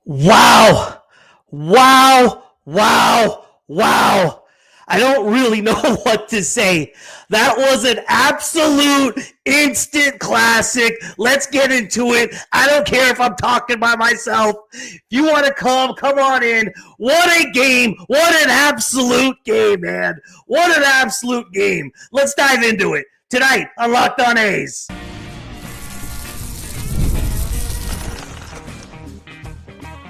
Wow. Wow. Wow. Wow. I don't really know what to say. That was an absolute instant classic. Let's get into it. I don't care if I'm talking by myself. If you want to come on in. What a game. What an absolute game, man. What an absolute game. Let's dive into it tonight on Locked On A's.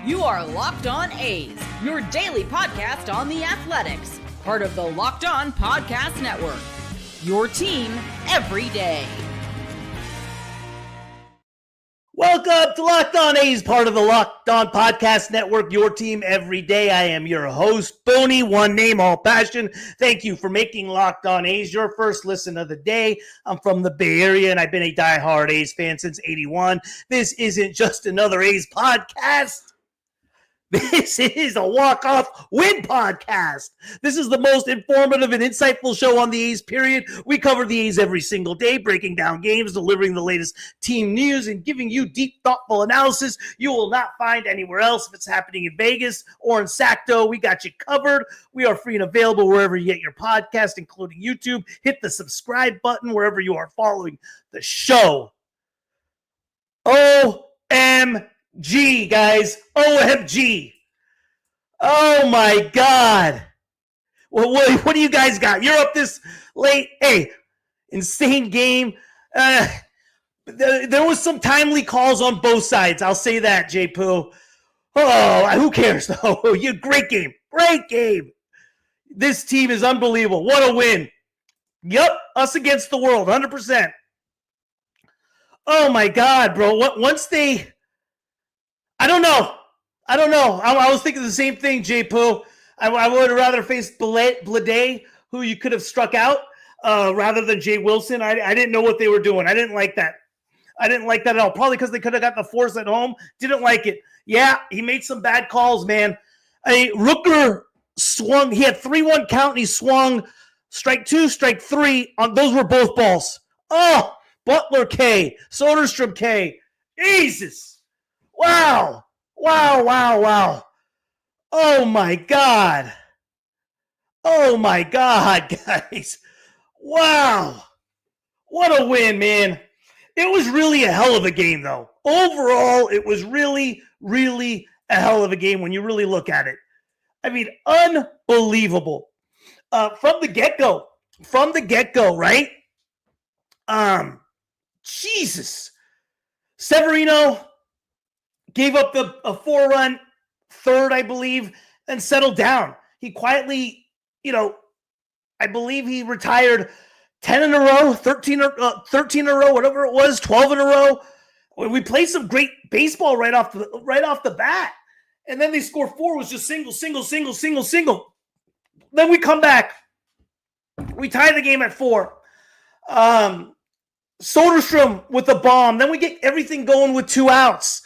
You are Locked On A's, your daily podcast on the Athletics, part of the Locked On Podcast Network, your team every day. Welcome to Locked On A's, part of the Locked On Podcast Network, your team every day. I am your host, Boney, one name, all passion. Thank you for making Locked On A's your first listen of the day. I'm from the Bay Area, and I've been a diehard A's fan since '81. This isn't just another A's podcast. This is a walk-off win podcast. This is the most informative and insightful show on the A's, period. We cover the A's every single day, breaking down games, delivering the latest team news, and giving you deep, thoughtful analysis you will not find anywhere else. If it's happening in Vegas or in Sacramento, we got you covered. We are free and available wherever you get your podcast, including YouTube. Hit the subscribe button wherever you are following the show. OMG, guys. OMG. Oh, my God. What do you guys got? You're up this late. Hey, insane game. There was some timely calls on both sides. I'll say that, J-Poo. Oh, who cares, though? Great game. Great game. This team is unbelievable. What a win. Yep, us against the world, 100%. Oh, my God, bro. Once they... I don't know. I was thinking the same thing, J-Poo. I would have rather faced Blade, who you could have struck out, rather than Jay Wilson. I didn't know what they were doing. I didn't like that. At all. Probably because they could have got the force at home. Didn't like it. Yeah, he made some bad calls, man. Rooker swung. He had 3-1 count, and he swung strike 2, strike 3. Those were both balls. Oh, Butler K. Soderstrom K. Jesus. Wow. Oh, my God. Guys. Wow. What a win, man. It was really a hell of a game, though. Overall, it was really, really a hell of a game when you really look at it. I mean, unbelievable. From the get-go, right? Jesus. Severino gave up a 4-run third, I believe, and settled down. He quietly, I believe he retired 10 in a row, 13 in a row, whatever it was, 12 in a row. We played some great baseball right off the bat. And then they score 4, was just single. Then we come back. We tie the game at 4. Soderstrom with a bomb. Then we get everything going with 2 outs.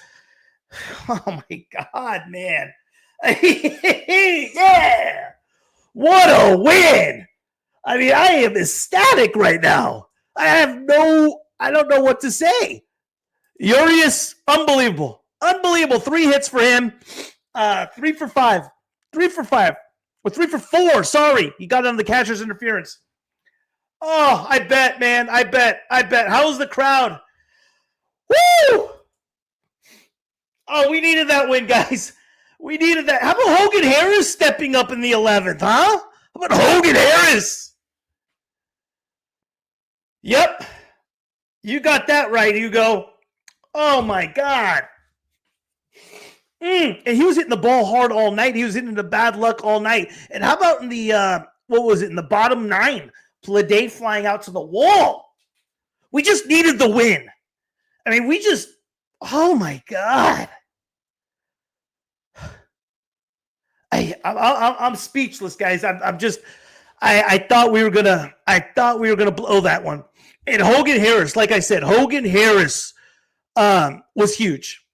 Oh, my God, man. Yeah. What a win. I mean, I am ecstatic right now. I don't know what to say. Urias, unbelievable. 3 hits for him. 3 for 5. 3 for 5. Or 3 for 4, sorry. He got on the catcher's interference. Oh, I bet, man. I bet. How was the crowd? Woo! Oh, we needed that win, guys. We needed that. How about Hogan Harris stepping up in the 11th, huh? How about Hogan Harris? Yep. You got that right, Hugo. Oh, my God. And he was hitting the ball hard all night. He was hitting the bad luck all night. And how about in the, in the bottom 9? Plade flying out to the wall. We just needed the win. I mean, oh, my God. I'm speechless, guys. I thought we were gonna blow that one. And Hogan Harris, like I said, was huge.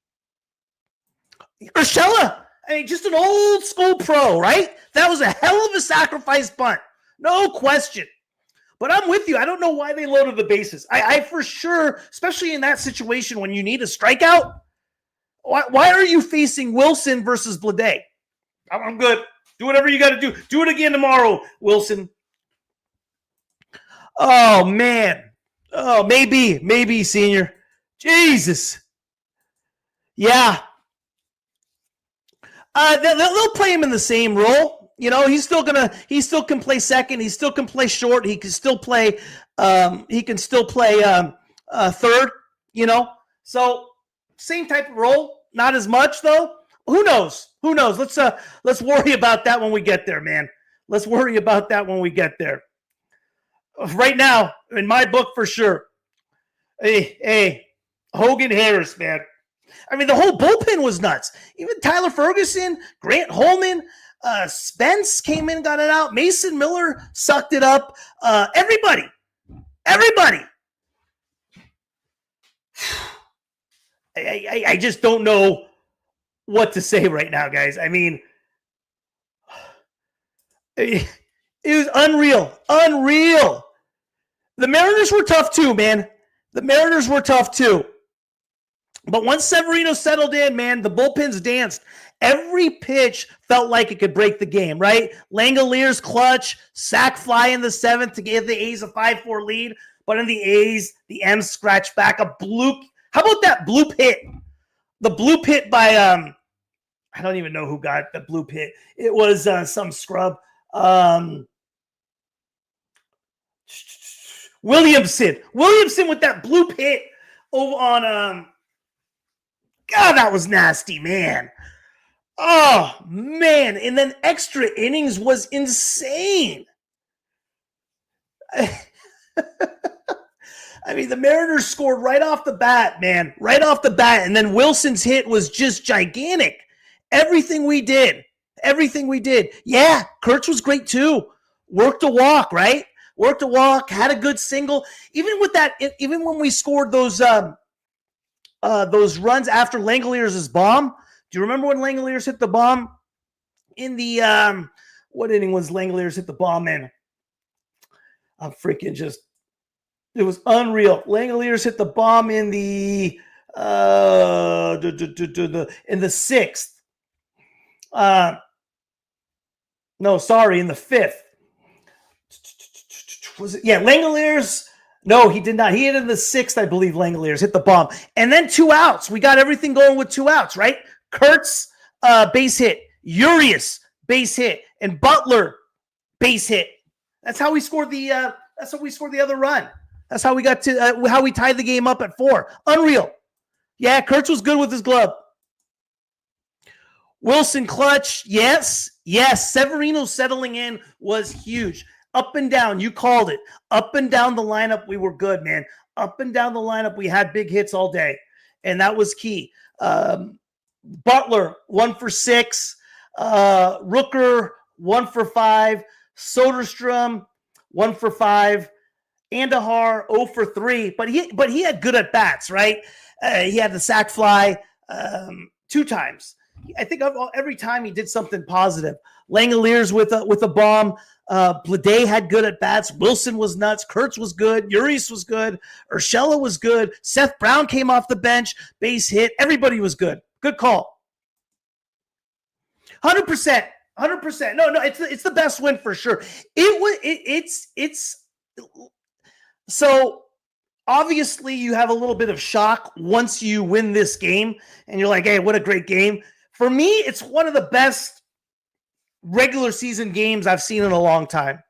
Urshela, I mean, just an old school pro, right? That was a hell of a sacrifice bunt. No question. But I'm with you. I don't know why they loaded the bases. I for sure, especially in that situation when you need a strikeout, Why are you facing Wilson versus Blade? I'm good. Do whatever you got to do. Do it again tomorrow, Wilson. Oh, man. Oh, maybe, senior. Jesus. Yeah. They'll play him in the same role. You know, he still can play second. He still can play short. He can still play, third, you know. So same type of role. Not as much though. Who knows? Let's worry about that when we get there, man. Let's worry about that when we get there. Right now, in my book, for sure. Hey, Hogan Harris, man. I mean, the whole bullpen was nuts. Even Tyler Ferguson, Grant Holman, Spence came in, got it out. Mason Miller sucked it up. Everybody. I just don't know what to say right now, guys. I mean, it was unreal. The Mariners were tough too, man. But once Severino settled in, man, the bullpens danced. Every pitch felt like it could break the game, right? Langeliers clutch, sac fly in the 7th to give the A's a 5-4 lead. But in the A's, the M's scratched back a blue. How about that blue pit? The blue pit by, I don't even know who got the blue pit. It was some scrub. Williamson with that blue pit over on, God, that was nasty, man. Oh, man. And then extra innings was insane. I mean, the Mariners scored right off the bat, man. Right off the bat. And then Wilson's hit was just gigantic. Everything we did. Yeah, Kurtz was great too. Worked a walk, right? Had a good single. Even when we scored those runs after Langeliers' bomb. Do you remember when Langeliers hit the bomb? In the what inning was Langeliers hit the bomb in? I'm freaking just. It was unreal. Langeliers hit the bomb in the 6th. In the 5th. Was it? Yeah, Langeliers. No, he did not. He hit in the 6th, I believe. Langeliers hit the bomb, and then 2 outs. We got everything going with 2 outs, right? Kurtz base hit, Urias base hit, and Butler base hit. That's how we scored the. That's how we scored the other run. That's how we got to how we tied the game up at 4. Unreal. Yeah, Kurtz was good with his glove. Wilson clutch. Yes. Severino settling in was huge. Up and down, you called it. Up and down the lineup, we were good, man. Up and down the lineup, we had big hits all day, and that was key. Butler 1 for 6. Rooker 1 for 5. Soderstrom 1 for 5. Andahar 0 for 3, but he had good at bats, right? He had the sac fly 2 times. I think every time he did something positive. Langeliers with a bomb. Blade had good at bats. Wilson was nuts. Kurtz was good. Urias was good. Urshela was good. Seth Brown came off the bench. Base hit. Everybody was good. Good call. 100%. No, it's the best win for sure. It's. So obviously you have a little bit of shock once you win this game and you're like, hey, what a great game. For me, it's one of the best regular season games I've seen in a long time.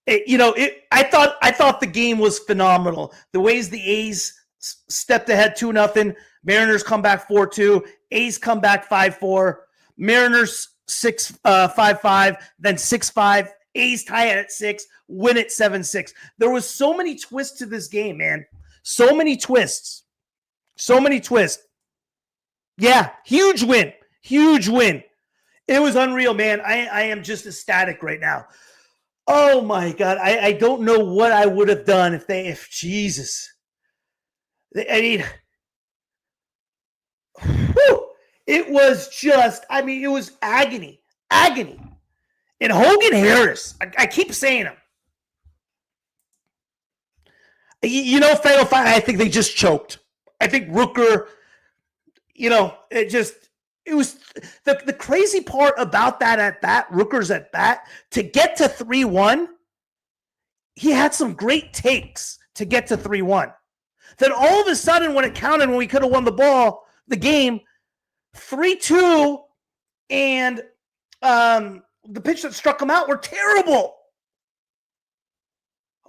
I thought the game was phenomenal. The ways the A's stepped ahead 2-0, Mariners come back 4-2, A's come back 5-4, Mariners 5-5, then 6-5, A's tie it at 6, win it 7-6. There was so many twists to this game, man. So many twists. Yeah, huge win. It was unreal, man. I am just ecstatic right now. Oh my God. I don't know what I would have done if Jesus. It was just, it was agony. And Hogan Harris, I keep saying him. Fatal fight, I think they just choked. I think Rooker, it was the crazy part about that at bat, Rooker's at bat, to get to 3-1. He had some great takes to get to 3-1. Then all of a sudden, when it counted, when we could have won the game, 3-2, and the pitch that struck him out were terrible.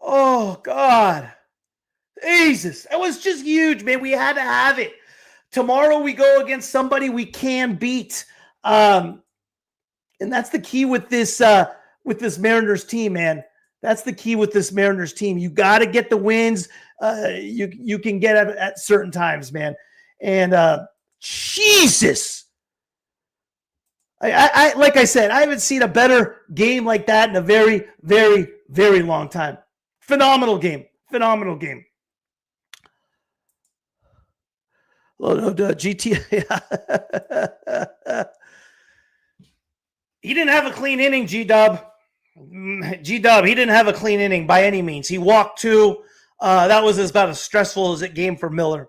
Oh, God. Jesus. That was just huge, man. We had to have it. Tomorrow we go against somebody we can beat. And that's the key with this Mariners team, man. That's the key with this Mariners team. You got to get the wins you can get at certain times, man. And Jesus. I like I said, I haven't seen a better game like that in a very, very, very long time. Phenomenal game. Phenomenal game. GT. He didn't have a clean inning, G-Dub. G-Dub, he didn't have a clean inning by any means. He walked 2. That was about as stressful as it game for Miller.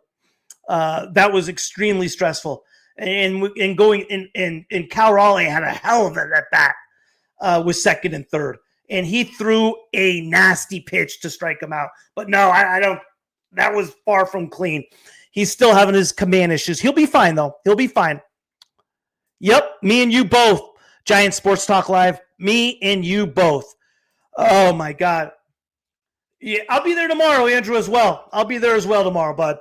That was extremely stressful. And Cal Raleigh had a hell of it at bat with second and third. And he threw a nasty pitch to strike him out. But no, I don't. That was far from clean. He's still having his command issues. He'll be fine, though. He'll be fine. Yep, me and you both. Giant Sports Talk Live. Me and you both. Oh, my God. Yeah, I'll be there tomorrow, Andrew, as well. I'll be there as well tomorrow, bud.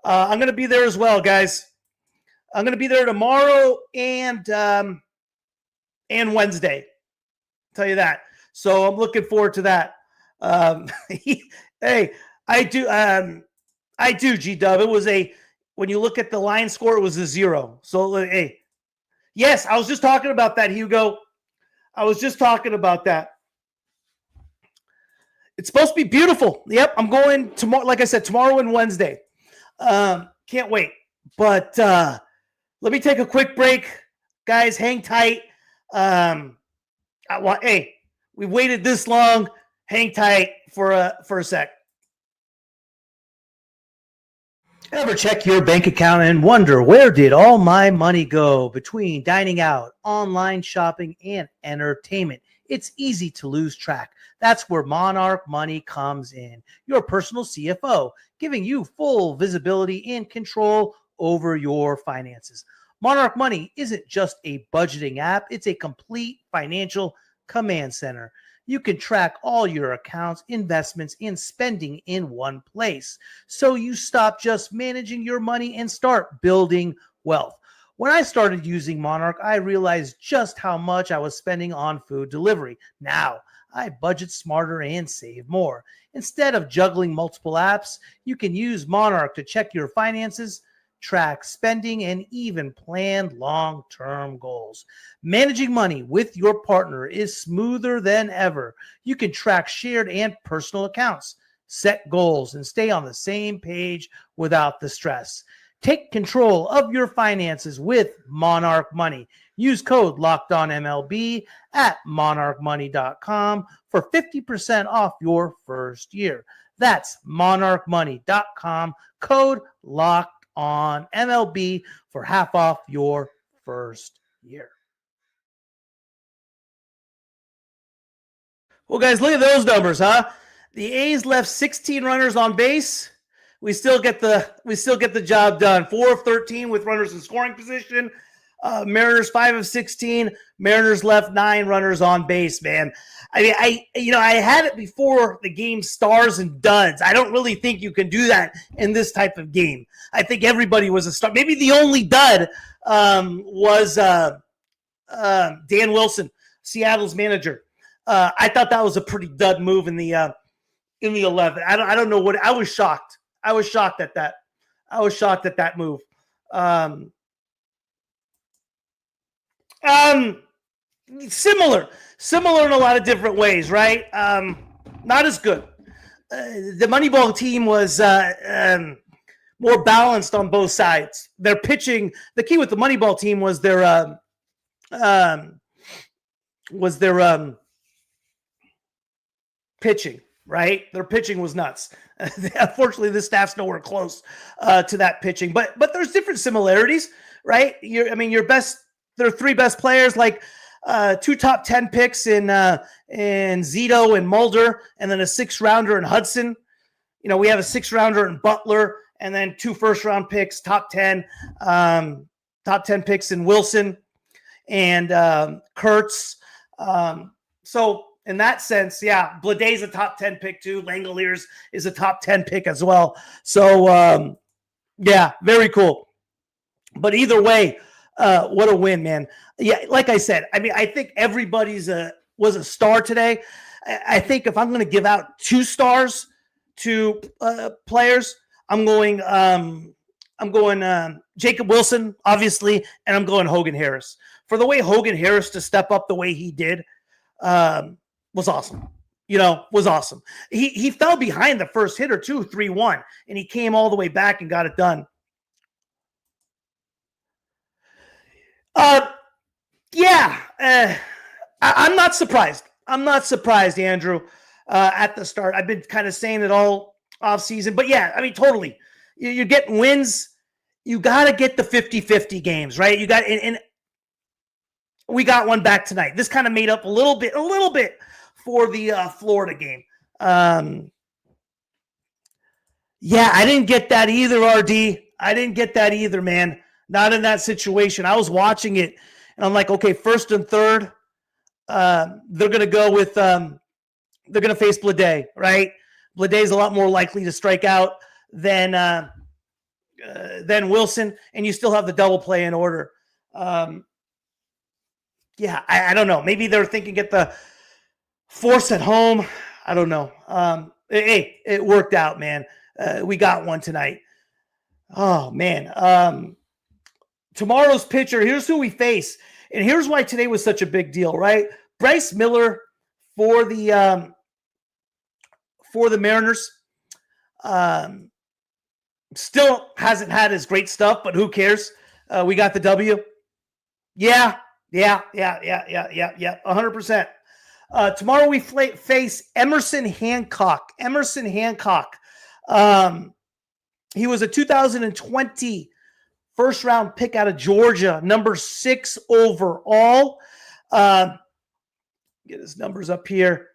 I'm going to be there as well, guys. I'm going to be there tomorrow and Wednesday. I'll tell you that. So I'm looking forward to that. Hey, I do, G-Dub. It was when you look at the line score, it was a 0. So, hey, yes, I was just talking about that, Hugo. I was just talking about that. It's supposed to be beautiful. Yep, I'm going tomorrow, like I said, tomorrow and Wednesday. Can't wait. But let me take a quick break. Guys, hang tight. Hey, we waited this long. Hang tight for a sec. Ever check your bank account and wonder, where did all my money go? Between dining out, online shopping, and entertainment, it's easy to lose track. That's where Monarch Money comes in, your personal CFO, giving you full visibility and control over your finances. Monarch Money isn't just a budgeting app, it's a complete financial command center. You can track all your accounts, investments, and spending in one place. So you stop just managing your money and start building wealth. When I started using Monarch, I realized just how much I was spending on food delivery. Now, I budget smarter and save more. Instead of juggling multiple apps, you can use Monarch to check your finances, track spending, and even plan long-term goals. Managing money with your partner is smoother than ever. You can track shared and personal accounts, set goals, and stay on the same page without the stress. Take control of your finances with Monarch Money. Use code LOCKEDONMLB at monarchmoney.com for 50% off your first year. That's monarchmoney.com, code LOCKEDONMLB for half off your first year. Well, guys, look at those numbers, huh? The A's left 16 runners on base. We still get the job done. 4 of 13 with runners in scoring position. Mariners 5 of 16. Mariners left 9 runners on base, man. I mean, I had it before the game stars and duds. I don't really think you can do that in this type of game. I think everybody was a star. Maybe the only dud was Dan Wilson, Seattle's manager. I thought that was a pretty dud move in the 11th. I don't know what. I was shocked. I was shocked at that. I was shocked at that move. Similar in a lot of different ways, right? Not as good. The Moneyball team was more balanced on both sides. Their pitching, the key with the Moneyball team was their pitching. right? Their pitching was nuts. Unfortunately, this staff's nowhere close to that pitching, but there's different similarities, right? There are three best players, like two top 10 picks in Zito and Mulder, and then a 6th-rounder in Hudson. We have a 6th-rounder in Butler, and then 2 first-round picks, top 10 picks in Wilson and Kurtz. So in that sense, yeah, Bladay's a top 10 pick too. Langeliers is a top 10 pick as well. So yeah, very cool. But either way, what a win, man. Yeah, like I said, I think everybody's was a star today. I think if I'm going to give out 2 stars to players, I'm going Jacob Wilson, obviously, and I'm going Hogan Harris. For the way Hogan Harris to step up the way he did was awesome. Was awesome. He fell behind the first hitter too, 3-1, and he came all the way back and got it done. I'm not surprised. I'm not surprised, Andrew, at the start. I've been kind of saying it all off season, but yeah, totally. You're getting wins. You got to get the 50-50 games, right? You got, and we got one back tonight. This kind of made up a little bit for the Florida game. Yeah, I didn't get that either, RD. I didn't get that either, man. Not in that situation. I was watching it, and I'm like, okay, first and third, they're going to go with, they're going to face Bleday, right? Bleday's a lot more likely to strike out than Wilson, and you still have the double play in order. Yeah, I don't know. Maybe they're thinking get the force at home. I don't know. Hey, it worked out, man. We got one tonight. Oh, man. Tomorrow's pitcher, here's who we face. And here's why today was such a big deal, right? Bryce Miller for the Mariners. Still hasn't had his great stuff, but who cares? We got the W. Yeah, 100%. Tomorrow we face Emerson Hancock. He was a 2020 first-round pick out of Georgia, number 6 overall. Get his numbers up here.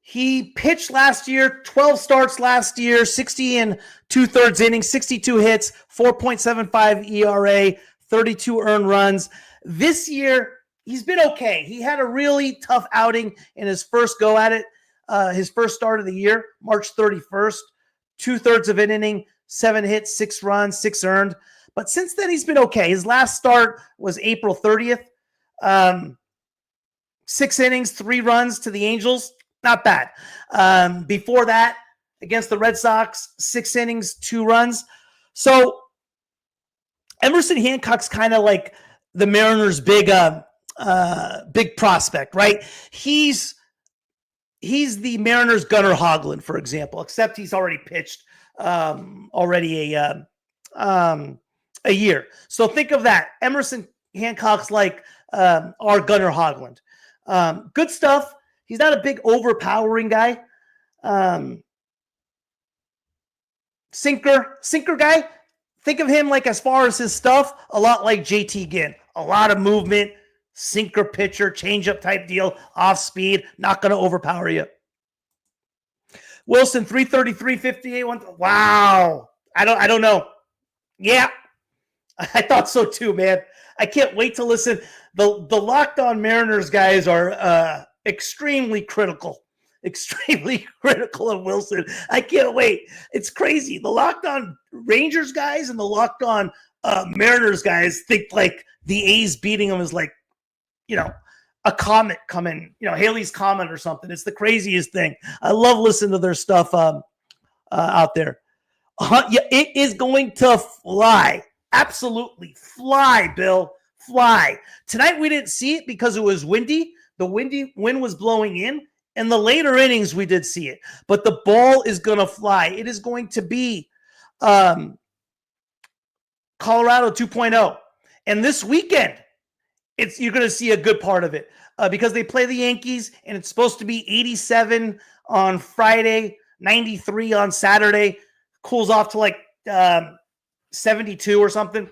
He pitched last year, 12 starts last year, 60 and 2/3 innings, 62 hits, 4.75 ERA, 32 earned runs. This year, he's been okay. He had a really tough outing in his first go at it, his first start of the year, March 31st, 2/3 of an inning, 7 hits, 6 runs, 6 earned. But since then, he's been okay. His last start was April 30th. 6 innings, 3 runs to the Angels. Not bad. Before that, against the Red Sox, 6 innings, 2 runs. So Emerson Hancock's kind of like the Mariners' big prospect, right? He's the Mariners' Gunnar Hoglund, for example, except he's already pitched a year. So think of that. Emerson Hancock's like our Gunnar Hoglund. Good stuff. He's not a big overpowering guy. Sinker guy. Think of him like, as far as his stuff, a lot like JT Ginn. A lot of movement, sinker pitcher, changeup type deal, off speed, not going to overpower you. Wilson, 333, 58. Wow. I don't know. Yeah, I thought so too, man. I can't wait to listen. The Locked On Mariners guys are extremely critical of Wilson. I can't wait. It's crazy. The Locked On Rangers guys and the Locked On Mariners guys think like the A's beating them is like, a comet coming, Haley's Comet or something. It's the craziest thing. I love listening to their stuff out there. Yeah, it is going to fly. Absolutely fly, Bill. Fly. Tonight we didn't see it because it was windy. The wind was blowing in. In the later innings, we did see it. But the ball is going to fly. It is going to be Colorado 2.0. And this weekend, you're going to see a good part of it because they play the Yankees, and it's supposed to be 87 on Friday, 93 on Saturday, cools off to like 72 or something.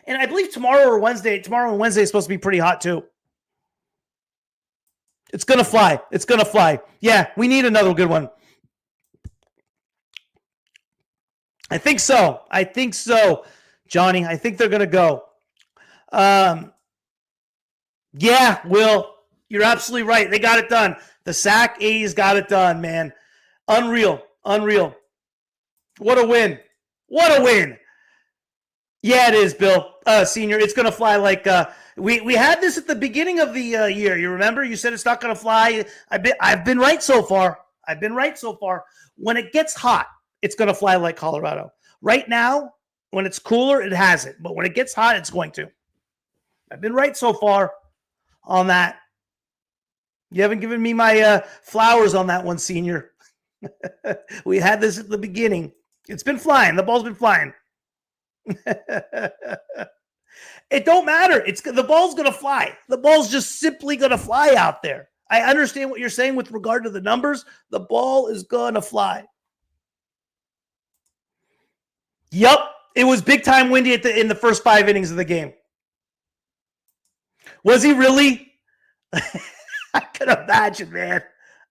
And I believe tomorrow and Wednesday is supposed to be pretty hot too. It's going to fly. It's going to fly. Yeah, we need another good one. I think so, Johnny. I think they're going to go. Yeah, Will, you're absolutely right. They got it done. The Sac A's got it done, man. Unreal. What a win. Yeah, it is, Bill, Senior. It's going to fly like we had this at the beginning of the year. You remember? You said it's not going to fly. I've been right so far. When it gets hot, it's going to fly like Colorado. Right now, when it's cooler, it hasn't. But when it gets hot, it's going to. I've been right so far on that. You haven't given me my flowers on that one, Senior. We had this at the beginning. It's been flying. The ball's been flying. It don't matter. The ball's going to fly. The ball's just simply going to fly out there. I understand what you're saying with regard to the numbers. The ball is going to fly. Yup. It was big time windy in the first 5 innings of the game. Was he really? I could imagine, man.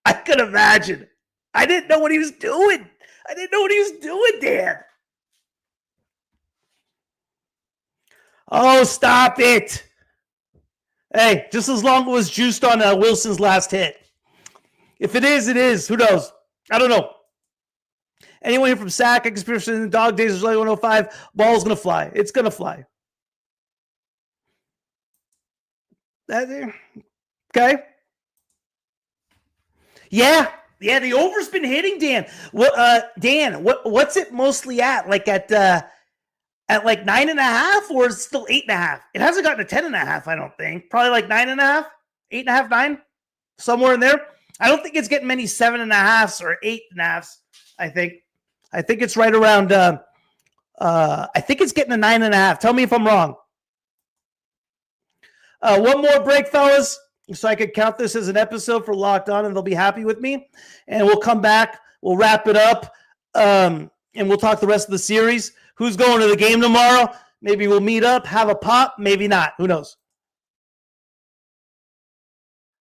I could imagine. I didn't know what he was doing. Dan. Oh, stop it. Hey, just as long as it was juiced on Wilson's last hit. If it is, it is. Who knows? I don't know. Anyone here from Sac, Experience in the Dog Days, 105, ball's going to fly. It's going to fly. Okay. Yeah, the over's been hitting, Dan. Dan, what's it mostly at? Like at like 9.5, or is it still 8.5? It hasn't gotten to 10.5, I don't think. Probably like 9.5, 8.5, 9, somewhere in there. I don't think it's getting many 7.5s or 8.5s. I think it's right around. I think it's getting a 9.5. Tell me if I'm wrong. One more break, fellas, so I could count this as an episode for Locked On, and they'll be happy with me. And we'll come back. We'll wrap it up, and we'll talk the rest of the series. Who's going to the game tomorrow? Maybe we'll meet up, have a pop. Maybe not. Who knows?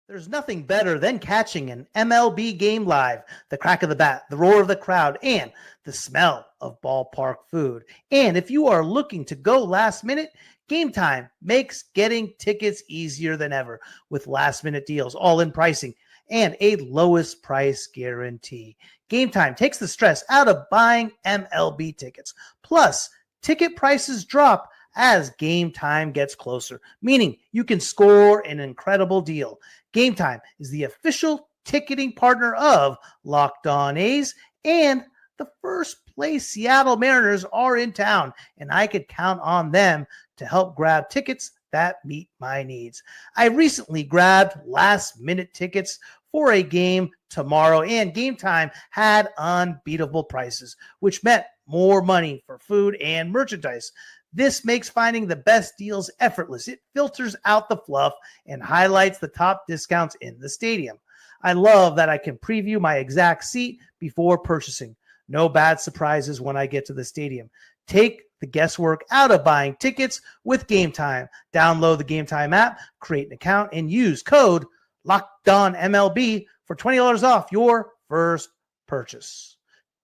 There's nothing better than catching an MLB game live. The crack of the bat, the roar of the crowd, and the smell of ballpark food. And if you are looking to go last minute, Game Time makes getting tickets easier than ever with last minute deals, all-in pricing, and a lowest price guarantee. Game Time takes the stress out of buying MLB tickets. Plus, ticket prices drop as game time gets closer, meaning you can score an incredible deal. Game Time is the official ticketing partner of Locked On A's, and the first place Seattle Mariners are in town, and I could count on them to help grab tickets that meet my needs. I recently grabbed last-minute tickets for a game tomorrow, and Game Time had unbeatable prices, which meant more money for food and merchandise. This makes finding the best deals effortless. It filters out the fluff and highlights the top discounts in the stadium. I love that I can preview my exact seat before purchasing. No bad surprises when I get to the stadium. Take the guesswork out of buying tickets with Game Time. Download the Game Time app, create an account, and use code LOCKEDONMLB for $20 off your first purchase.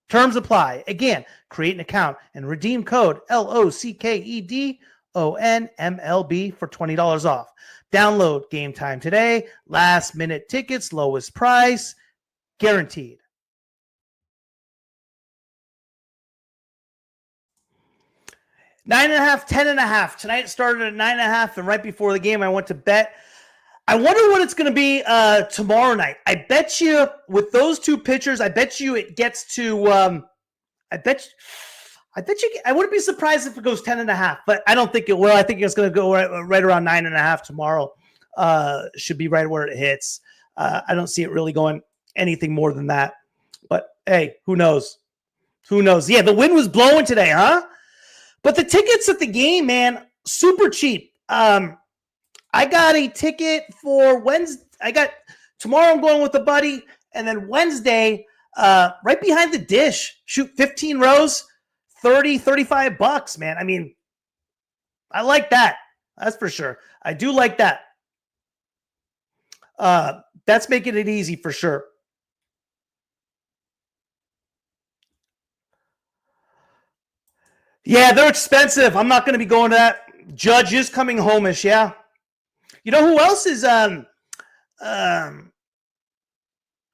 Terms apply. Again, create an account and redeem code LOCKEDONMLB for $20 off. Download Game Time today. Last minute tickets, lowest price, guaranteed. 9.5, 10.5. Tonight it started at 9.5, and right before the game I went to bet. I wonder what it's going to be tomorrow night. I bet you with those two pitchers, I bet you it gets to. I bet you. I wouldn't be surprised if it goes 10.5, but I don't think it will. I think it's going to go right around 9.5 tomorrow. Should be right where it hits. I don't see it really going anything more than that. But hey, who knows? Who knows? Yeah, the wind was blowing today, huh? But the tickets at the game, man, super cheap. I got a ticket for Wednesday. Tomorrow I'm going with a buddy, and then Wednesday, right behind the dish, shoot 15 rows, $35, man. I mean, I like that. That's for sure. I do like that. That's making it easy for sure. Yeah, they're expensive. I'm not going to be going to that. Judge is coming home-ish, yeah. You know who else is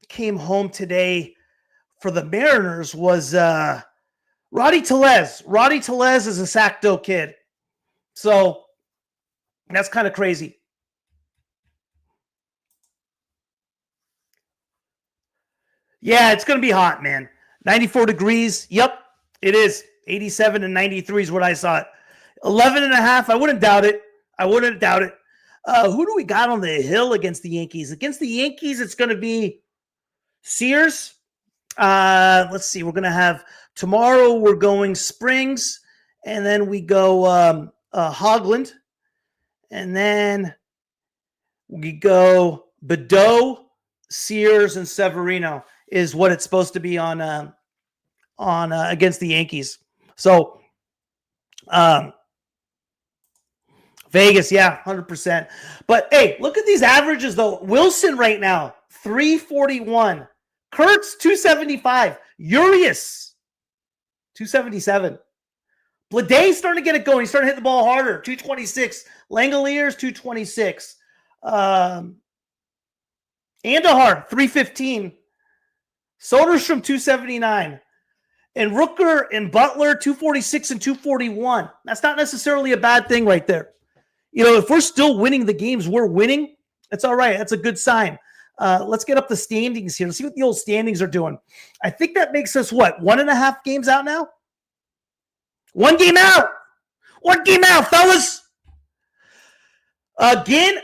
came home today for the Mariners was Roddy Tellez. Roddy Tellez is a Sacramento kid. So that's kind of crazy. Yeah, it's going to be hot, man. 94 degrees. Yep, it is. 87 and 93 is what I saw it. 11 and a half. I wouldn't doubt it. Who do we got on the hill against the Yankees? Against the Yankees, it's going to be Sears. Let's see. We're going to have tomorrow. We're going Springs, and then we go Hogland, and then we go Bedeau, Sears, and Severino is what it's supposed to be on against the Yankees. So, Vegas, yeah, 100%. But hey, look at these averages though. Wilson right now, 341. Kurtz, 275. Urias, 277. Bladay's starting to get it going. He's starting to hit the ball harder, 226. Langeliers, 226. Andahar, 315. Soderstrom, 279. And Rooker and Butler, 246 and 241. That's not necessarily a bad thing right there. You know, if we're still winning the games we're winning, that's all right. That's a good sign. Let's get up the standings here. Let's see what the old standings are doing. I think that makes us, 1.5 games out now? 1 game out. 1 game out, fellas. Again,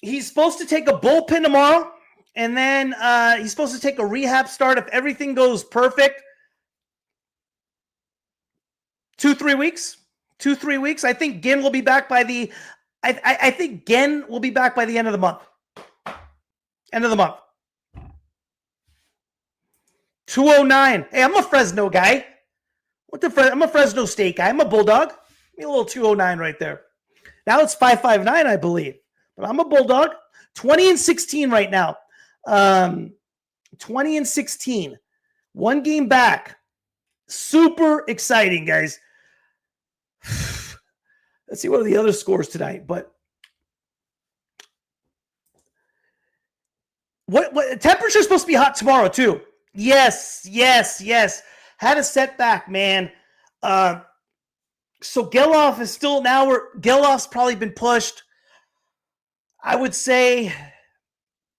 he's supposed to take a bullpen tomorrow, and then he's supposed to take a rehab start if everything goes perfect. 2-3 weeks. 2-3 weeks. I think Ginn will be back by the. I think Ginn will be back by the end of the month. End of the month. 209. Hey, I'm a Fresno guy. I'm a Fresno State guy. I'm a Bulldog. Give me a little 209 right there. Now it's 559, I believe. But I'm a Bulldog. 20 and 16 right now. 20 and 16. 1 game back. Super exciting, guys. Let's see what are the other scores tonight. But what temperature is supposed to be hot tomorrow too? Yes. Had a setback, man. So Geloff is still now. Geloff's probably been pushed. I would say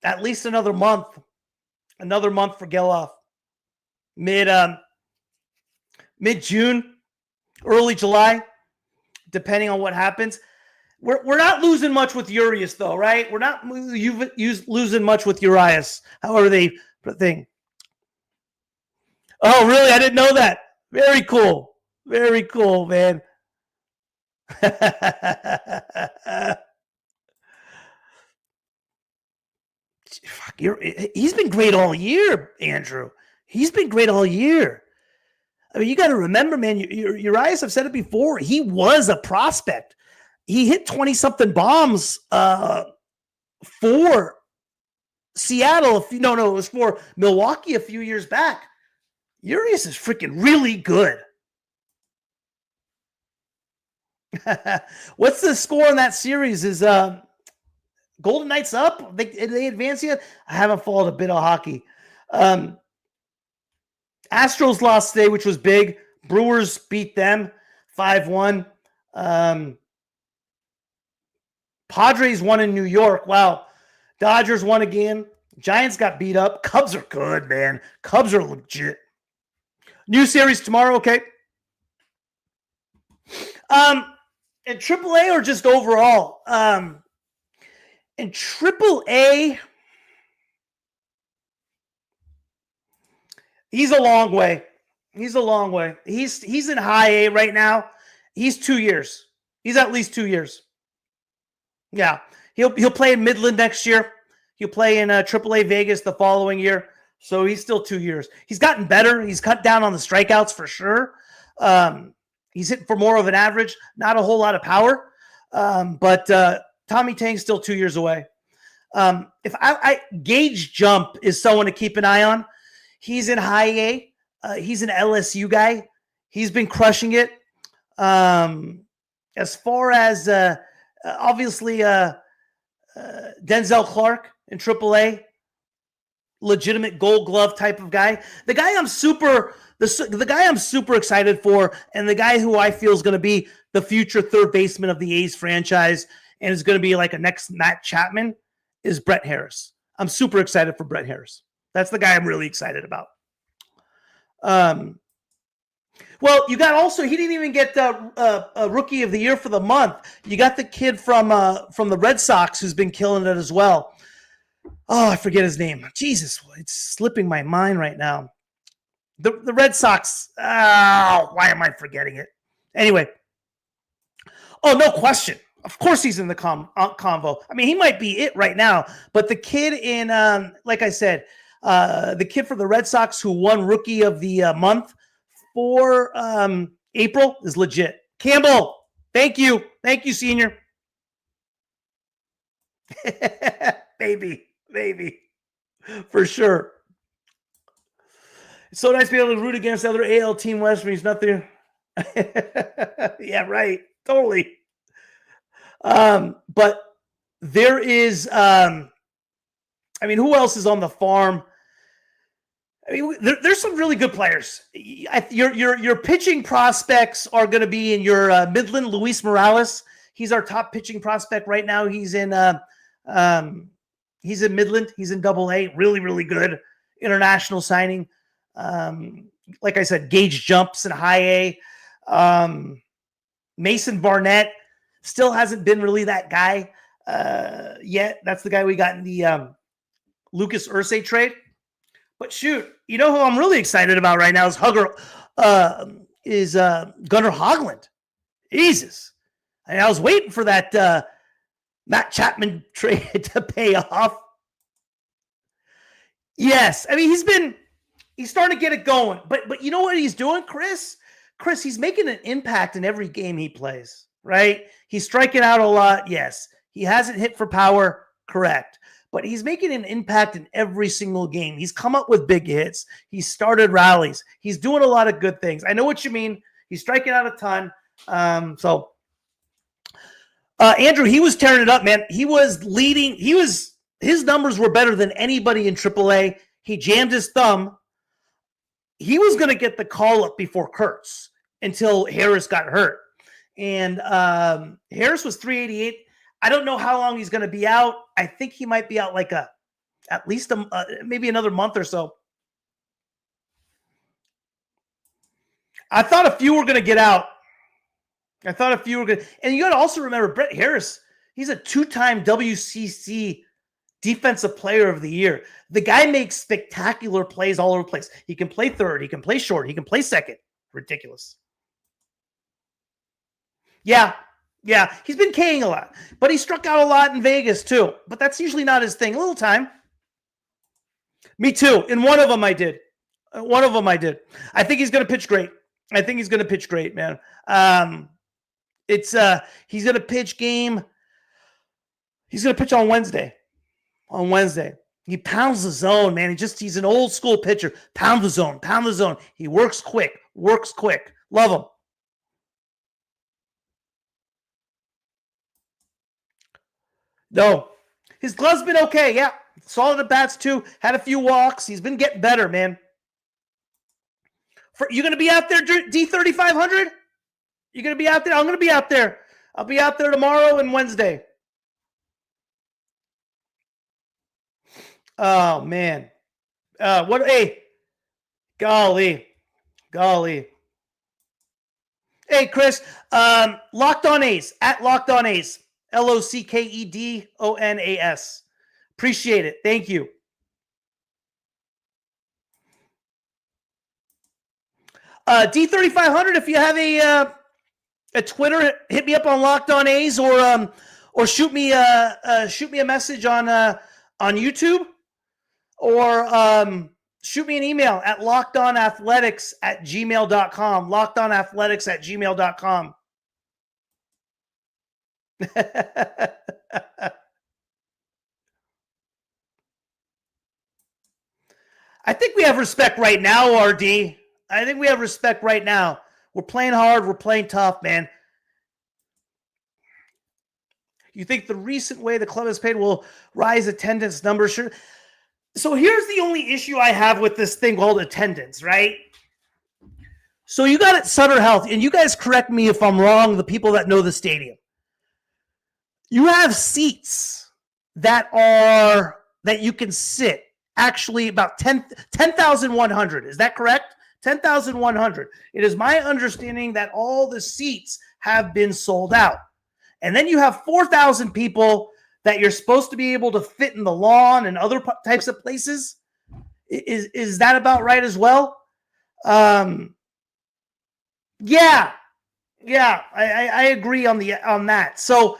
at least another month. Another month for Geloff. Mid-June, early July, depending on what happens. We're not losing much with Urias, though, right? We're not losing much with Urias. However they thing. Oh, really? I didn't know that. Very cool. Very cool, man. He's been great all year, Andrew. He's been great all year. I mean, you got to remember, man, Urias, I've said it before, he was a prospect. He hit 20-something bombs for Seattle. It was for Milwaukee a few years back. Urias is freaking really good. What's the score in that series? Is Golden Knights up? They advance yet? I haven't followed a bit of hockey. Astros lost today, which was big. Brewers beat them 5-1. Padres won in New York. Wow. Dodgers won again. Giants got beat up. Cubs are good, man. Cubs are legit. New series tomorrow, okay? In AAA or just overall? In AAA, he's a long way. He's in high A right now. He's 2 years. He's at least 2 years. Yeah. He'll play in Midland next year. He'll play in AAA Vegas the following year. So he's still 2 years. He's gotten better. He's cut down on the strikeouts for sure. He's hitting for more of an average, not a whole lot of power. But Tommy Tang's still 2 years away. If I Gage Jump is someone to keep an eye on. He's in high A. He's an LSU guy. He's been crushing it. As far as obviously Denzel Clark in AAA, legitimate Gold Glove type of guy. The guy I'm super excited for, and the guy who I feel is going to be the future third baseman of the A's franchise, and is going to be like a next Matt Chapman, is Brett Harris. I'm super excited for Brett Harris. That's the guy I'm really excited about. Well, you got also, he didn't even get a Rookie of the Year for the month. You got the kid from the Red Sox who's been killing it as well. Oh, I forget his name. Jesus, it's slipping my mind right now. The Red Sox. Why am I forgetting it? Anyway. Oh, no question. Of course he's in the convo. I mean, he might be it right now. But the kid in, like I said, the kid for the Red Sox who won Rookie of the Month for April is legit. Campbell, thank you. Thank you, senior. Baby. For sure. It's so nice to be able to root against other AL Team West when he's not there. Yeah, right. Totally. But there is, who else is on the farm? I mean, there's some really good players. Your pitching prospects are going to be in your Midland. Luis Morales, he's our top pitching prospect right now. He's in Midland. He's in AA. Really, really good international signing. Like I said, Gage Jumps in high A. Mason Barnett still hasn't been really that guy yet. That's the guy we got in the Lucas Ursay trade. But shoot, you know who I'm really excited about right now is Gunnar Hoglund. Jesus. I was waiting for that Matt Chapman trade to pay off. Yes. I mean, he's starting to get it going. But you know what he's doing, Chris? Chris, he's making an impact in every game he plays, right? He's striking out a lot. Yes. He hasn't hit for power. Correct. But he's making an impact in every single game. He's come up with big hits. He's started rallies. He's doing a lot of good things. I know what you mean. He's striking out a ton. Andrew, he was tearing it up, man. He was leading. His numbers were better than anybody in AAA. He jammed his thumb. He was going to get the call up before Kurtz until Harris got hurt. And Harris was 388. I don't know how long he's going to be out. I think he might be out like at least maybe another month or so. I thought a few were going to get out. And you got to also remember Brett Harris. He's a 2-time WCC Defensive Player of the Year. The guy makes spectacular plays all over the place. He can play third. He can play short. He can play second. Ridiculous. Yeah, he's been K'ing a lot, but he struck out a lot in Vegas too. But that's usually not his thing. A little time. Me too. In one of them, I did. I think he's going to pitch great. Man. He's going to pitch game. He's going to pitch on Wednesday. He pounds the zone, man. He's an old school pitcher. Pound the zone. He works quick. Love him. No, his glove's been okay. Yeah, solid at bats too. Had a few walks. He's been getting better, man. You gonna be out there, D3500? You gonna be out there? I'm gonna be out there. I'll be out there tomorrow and Wednesday. Oh man, what? Hey, golly. Hey, Chris. Locked on A's at Locked on A's. LOCKEDONAS. Appreciate it. Thank you. D3500, if you have a Twitter, hit me up on Locked On A's or or shoot me a message on YouTube, or shoot me an email at lockedonathletics@gmail.com. Lockedonathletics@gmail.com. I think we have respect right now, RD. I think we have respect right now. We're playing hard. We're playing tough, man. You think the recent way the club has paid will rise attendance numbers? Sure. So here's the only issue I have with this thing called attendance, right? So you got it, Sutter Health, and you guys correct me if I'm wrong, the people that know the stadium. You have seats that you can sit. Actually, about 10,100. Is that correct? 10,100. It is my understanding that all the seats have been sold out. And then you have 4,000 people that you're supposed to be able to fit in the lawn and other types of places. Is that about right as well? Yeah, I agree on that. So,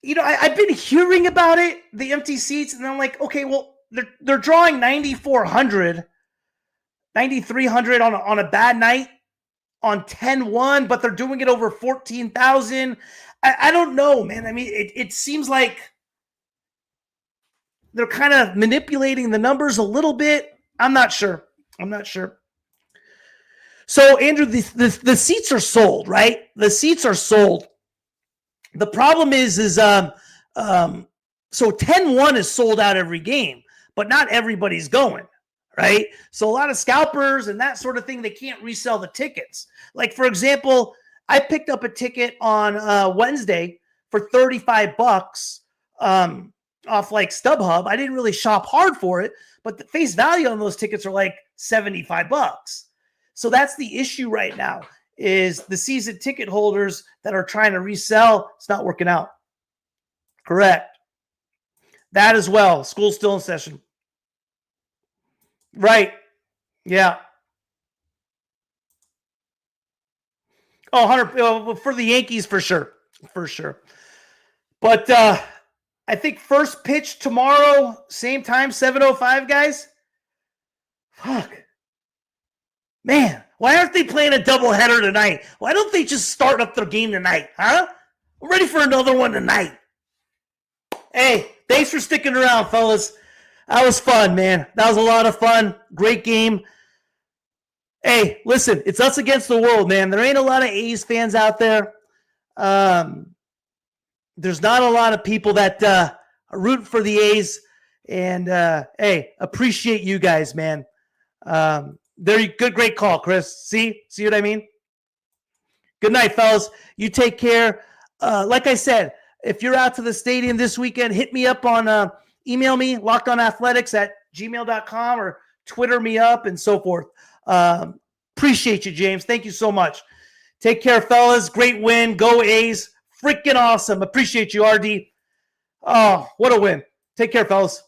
I've been hearing about it, the empty seats, and I'm like, okay, well, they're drawing 9,400, 9,300 on a bad night on 10-1, but they're doing it over 14,000. I don't know, man. I mean, it seems like they're kind of manipulating the numbers a little bit. I'm not sure. So, Andrew, the seats are sold, right? The seats are sold. The problem is so 10-1 is sold out every game, but not everybody's going, right? So a lot of scalpers and that sort of thing, they can't resell the tickets. Like, for example, I picked up a ticket on Wednesday for $35 off like StubHub. I didn't really shop hard for it, but the face value on those tickets are like $75. So that's the issue right now, is the season ticket holders that are trying to resell. It's not working out. Correct. That as well. School's still in session. Right. Yeah. Oh, 100 for the Yankees for sure. For sure. But I think first pitch tomorrow, same time, 7:05, guys. Fuck. Man, why aren't they playing a doubleheader tonight? Why don't they just start up their game tonight, huh? I'm ready for another one tonight. Hey, thanks for sticking around, fellas. That was fun, man. That was a lot of fun. Great game. Hey, listen, it's us against the world, man. There ain't a lot of A's fans out there. There's not a lot of people that are rooting for the A's. And, hey, appreciate you guys, man. Great call, Chris. See what I mean? Good night, fellas. You take care. Like I said, if you're out to the stadium this weekend, hit me up on email me, lockedonathletics@gmail.com, or Twitter me up and so forth. Appreciate you, James. Thank you so much. Take care, fellas. Great win. Go A's. Freaking awesome. Appreciate you, RD. Oh, what a win. Take care, fellas.